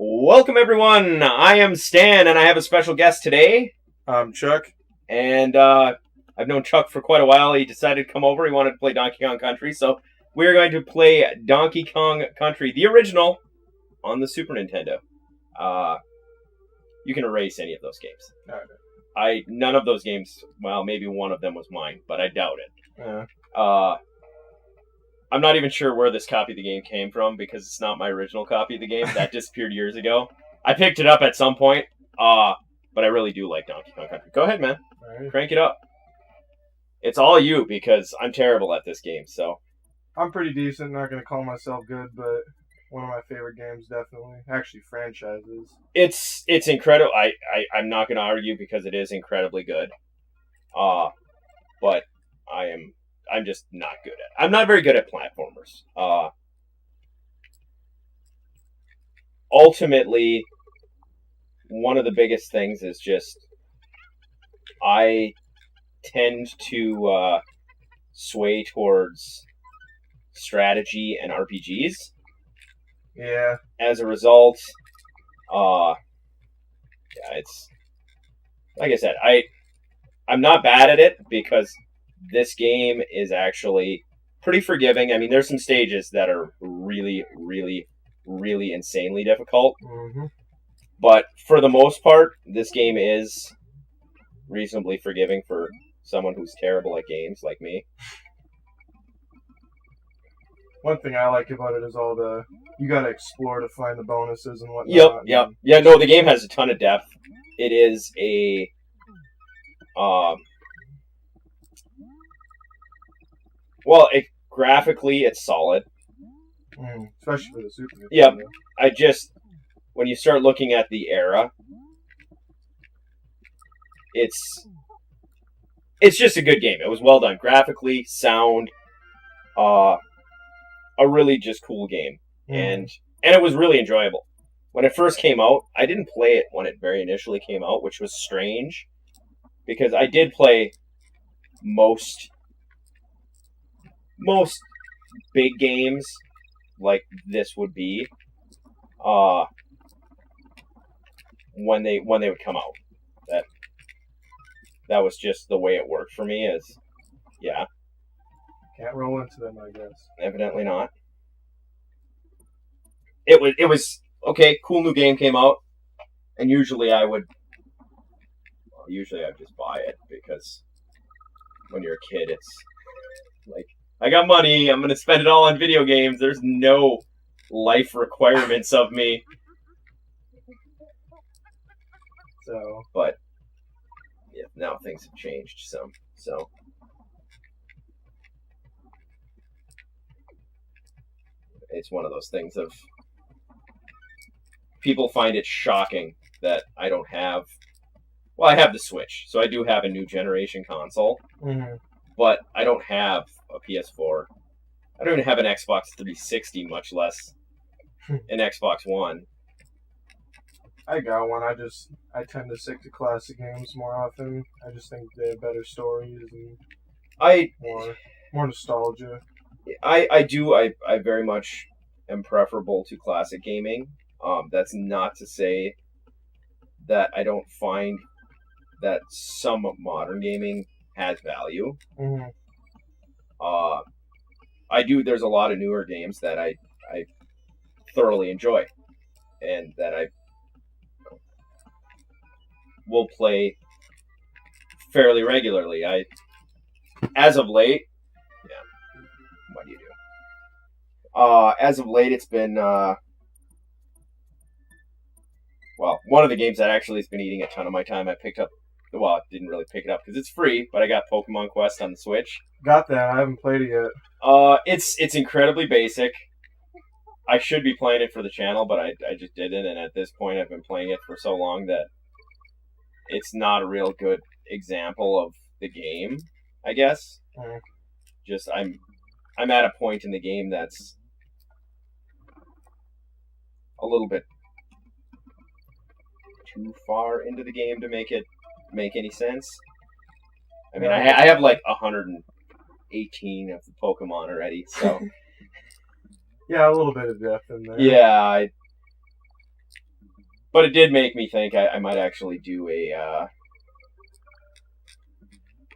Welcome, everyone. I am Stan, and I have a special guest today. Chuck. And I've known Chuck for quite a while. He decided to come over. He wanted to play Donkey Kong Country, so we're going to play Donkey Kong Country, the original, on the Super Nintendo. You can erase any of those games. None of those games. Well, maybe one of them was mine, but I doubt it. I'm not even sure where this copy of the game came from because it's not my original copy of the game. That disappeared years ago. I picked it up at some point, but I really do like Donkey Kong Country. Go ahead, man. Right. Crank it up. It's all you because I'm terrible at this game. So I'm pretty decent. Not going to call myself good, but one of my favorite games, definitely. Actually, franchises. It's incredible. I'm not going to argue because it is incredibly good. But I'm just not good at. I'm not very good at platformers. Ultimately, one of the biggest things is just I tend to sway towards strategy and RPGs. Yeah. As a result, it's like I said, I'm not bad at it because this game is actually pretty forgiving. I mean, there's some stages that are really, really, really insanely difficult. Mm-hmm. But for the most part, this game is reasonably forgiving for someone who's terrible at games like me. One thing I like about it is you gotta explore to find the bonuses and whatnot. Yep. Yeah, no, the game has a ton of depth. It is graphically, it's solid. Especially for the Super Nintendo. Yep. When you start looking at the era, it's just a good game. It was well done. Graphically, sound, a really just cool game. And it was really enjoyable. When it first came out, I didn't play it when it very initially came out, which was strange. Because I did play most big games like this would be when they would come out. That was just the way it worked for me. Can't roll into them, I guess. Evidently not. It was okay. Cool new game came out, and usually I'd just buy it because when you're a kid, it's like, I got money, I'm going to spend it all on video games. There's no life requirements of me. But yeah, now things have changed some. So it's one of those things of people find it shocking that I don't have. Well, I have the Switch, so I do have a new generation console. Mm-hmm. But I don't have a PS4. I don't even have an Xbox 360, much less an Xbox One. I got one. I tend to stick to classic games more often. I just think they have better stories and more nostalgia. I very much am preferable to classic gaming. That's not to say that I don't find that some modern gaming has value. Mm-hmm. There's a lot of newer games that I thoroughly enjoy and that I will play fairly regularly. As of late, what do you do? As of late, it's been one of the games that actually has been eating a ton of my time. I picked up. Well, I didn't really pick it up because it's free, but I got Pokemon Quest on the Switch. Got that. I haven't played it yet. It's incredibly basic. I should be playing it for the channel, but I just didn't, and at this point I've been playing it for so long that it's not a real good example of the game, I guess. Just I'm at a point in the game that's a little bit too far into the game to make it make any sense. I mean, I have like 118 of the Pokemon already, so yeah, a little bit of depth in there. Yeah, But it did make me think I might actually do a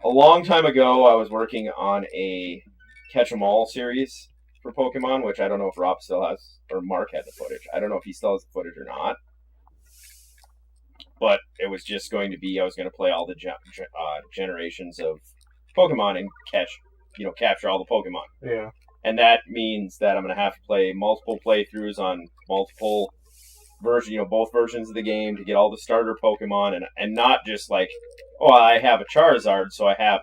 long time ago, I was working on a Catch 'em All series for Pokemon, which I don't know if Rob still has, or Mark had the footage. I don't know if he still has the footage or not. But it was just going to be, I was going to play all the generations of Pokemon and capture all the Pokemon. Yeah. And that means that I'm going to have to play multiple playthroughs on multiple versions, both versions of the game to get all the starter Pokemon, and not just like, oh, I have a Charizard, so I have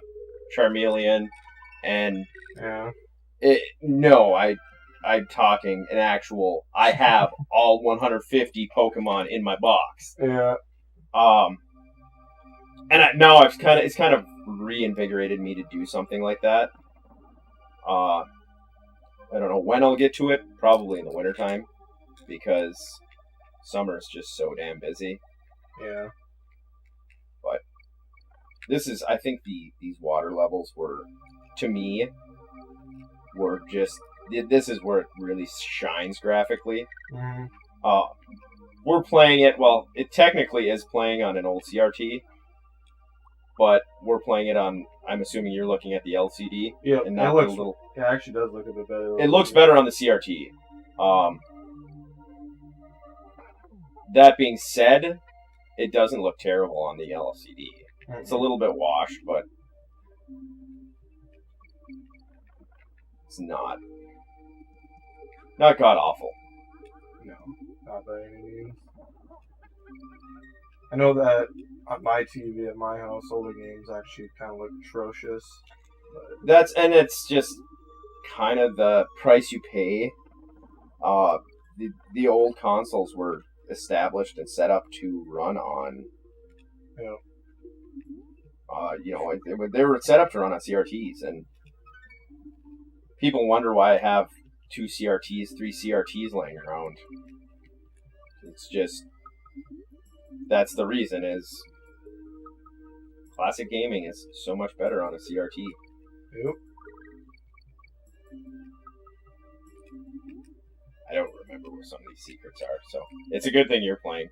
Charmeleon, and yeah. I'm talking an actual, I have all 150 Pokemon in my box. Yeah. And now it's kind of reinvigorated me to do something like that. I don't know when I'll get to it. Probably in the wintertime, because summer is just so damn busy. Yeah. But I think these water levels were, to me, this is where it really shines graphically. Mm-hmm. We're playing it, well, it technically is playing on an old CRT, but we're playing it on, I'm assuming you're looking at the LCD. Yeah, and not it actually does look a bit better. It looks better on the CRT. That being said, it doesn't look terrible on the LCD. Mm-hmm. It's a little bit washed, but it's not god awful. No, not by any means. I know that on my TV at my house, older games actually kind of look atrocious. But it's just kind of the price you pay. The old consoles were established and set up to run on. They were set up to run on CRTs, and people wonder why I have 2 CRTs, 3 CRTs laying around. It's just, that's the reason, is classic gaming is so much better on a CRT. Yep. I don't remember where some of these secrets are, so it's a good thing you're playing.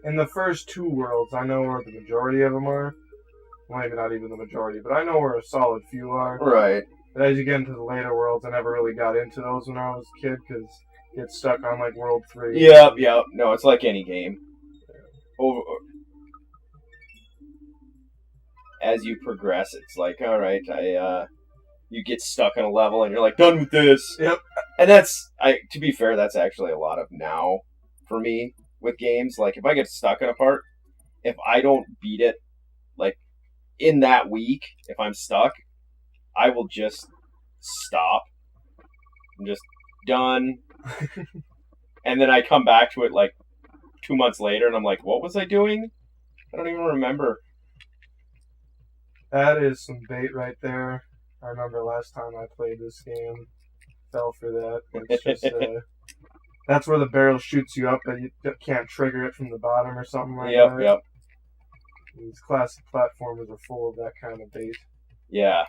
In the first 2 worlds, I know where the majority of them are. Well, maybe not even the majority, but I know where a solid few are. Right. But as you get into the later worlds, I never really got into those when I was a kid, because you get stuck on, like, World 3. Yep. No, it's like any game. As you progress, it's like, all right, you get stuck on a level, and you're like, done with this. Yep. And to be fair, that's actually a lot of now for me with games. Like, if I get stuck in a part, if I don't beat it, like, in that week, if I'm stuck, I will just stop. I'm just done. And then I come back to it, like, 2 months later, and I'm like, what was I doing? I don't even remember. That is some bait right there. I remember last time I played this game, fell for that. It's just that's where the barrel shoots you up, but you can't trigger it from the bottom or something like that. Yep. These classic platformers are full of that kind of bait. Yeah.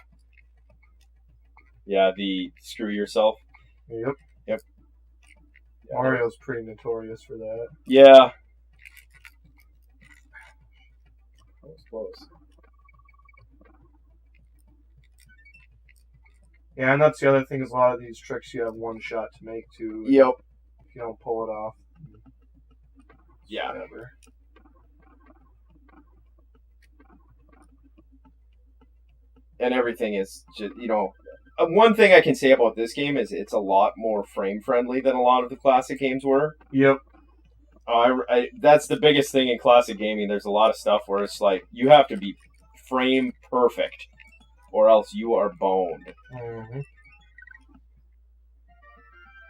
Yeah, the screw yourself. Yep. Yeah, Mario's pretty notorious for that. Yeah. That was close. Yeah, and that's the other thing, is a lot of these tricks you have one shot to make too. Yep. If you don't pull it off. Yeah. Whatever. And everything is just, one thing I can say about this game is it's a lot more frame friendly than a lot of the classic games were. Yep. That's the biggest thing in classic gaming. There's a lot of stuff where it's like, you have to be frame perfect, or else you are boned. Mm-hmm.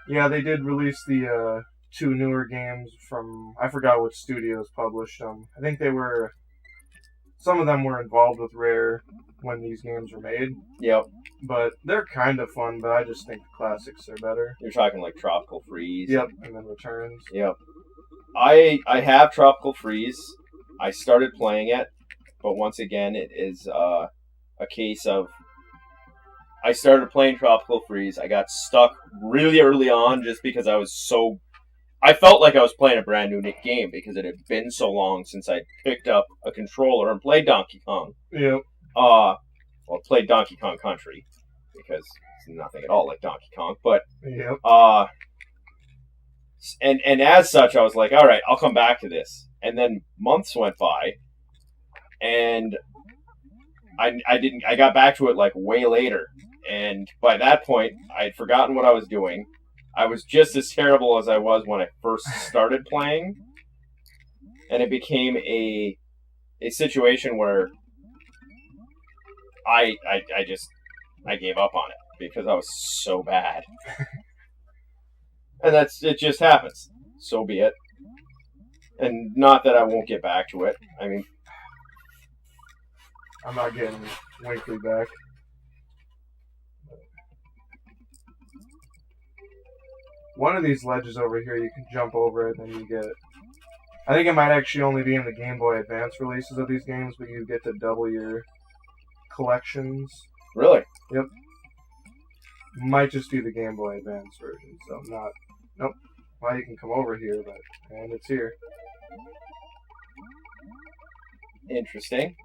Yeah, they did release the 2 newer games from, I forgot which studios published them. I think some of them were involved with Rare when these games were made. Yep. But they're kind of fun, but I just think the classics are better. You're talking like Tropical Freeze. Yep, and then Returns. Yep. I have Tropical Freeze. I started playing it, but once again, it is a case of, I started playing Tropical Freeze. I got stuck really early on just because I was so I felt like I was playing a brand new game because it had been so long since I picked up a controller and played Donkey Kong. Yep. Well, played Donkey Kong Country because it's nothing at all like Donkey Kong. But Yep. and as such, I was like, all right, I'll come back to this. And then months went by, and I got back to it like way later. And by that point, I had forgotten what I was doing. I was just as terrible as I was when I first started playing. And it became a situation where I gave up on it because I was so bad. And it just happens. So be it. And not that I won't get back to it. I mean, I'm not getting Winkley back. One of these ledges over here, you can jump over it and then you get... I think it might actually only be in the Game Boy Advance releases of these games, but you get to double your collections. Really? Yep. Might just be the Game Boy Advance version, so I'm not... Nope. Well, you can come over here, but... And it's here. Interesting.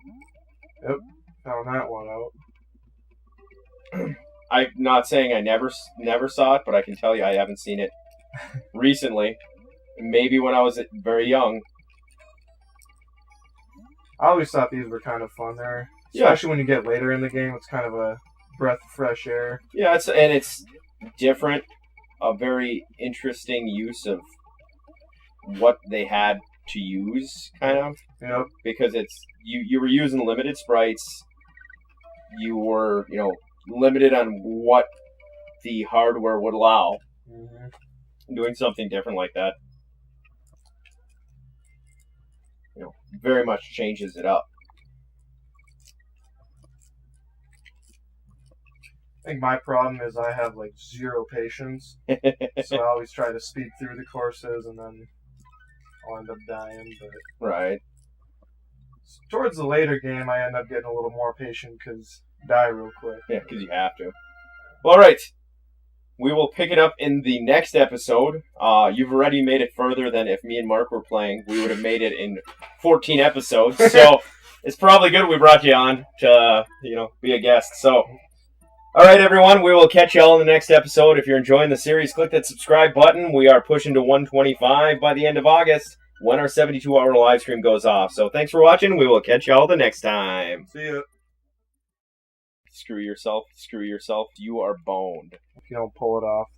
Yep. Found that one out. I'm not saying I never saw it, but I can tell you I haven't seen it recently. Maybe when I was very young. I always thought these were kind of fun there. Especially when you get later in the game, it's kind of a breath of fresh air. Yeah, it's different. A very interesting use of what they had to use, kind of. Yep. Because it's you were using limited sprites. You were, limited on what the hardware would allow. Mm-hmm. Doing something different like that, very much changes it up. I think my problem is I have like zero patience, so I always try to speed through the courses and then I'll end up dying. But right. Towards the later game, I end up getting a little more patient because die real quick. Yeah, because you have to. All right. We will pick it up in the next episode. You've already made it further than if me and Mark were playing. We would have made it in 14 episodes. So it's probably good we brought you on to, be a guest. So, all right, everyone. We will catch you all in the next episode. If you're enjoying the series, click that subscribe button. We are pushing to 125 by the end of August when our 72-hour live stream goes off. So thanks for watching. We will catch you all the next time. See ya. Screw yourself. You are boned. If you don't pull it off.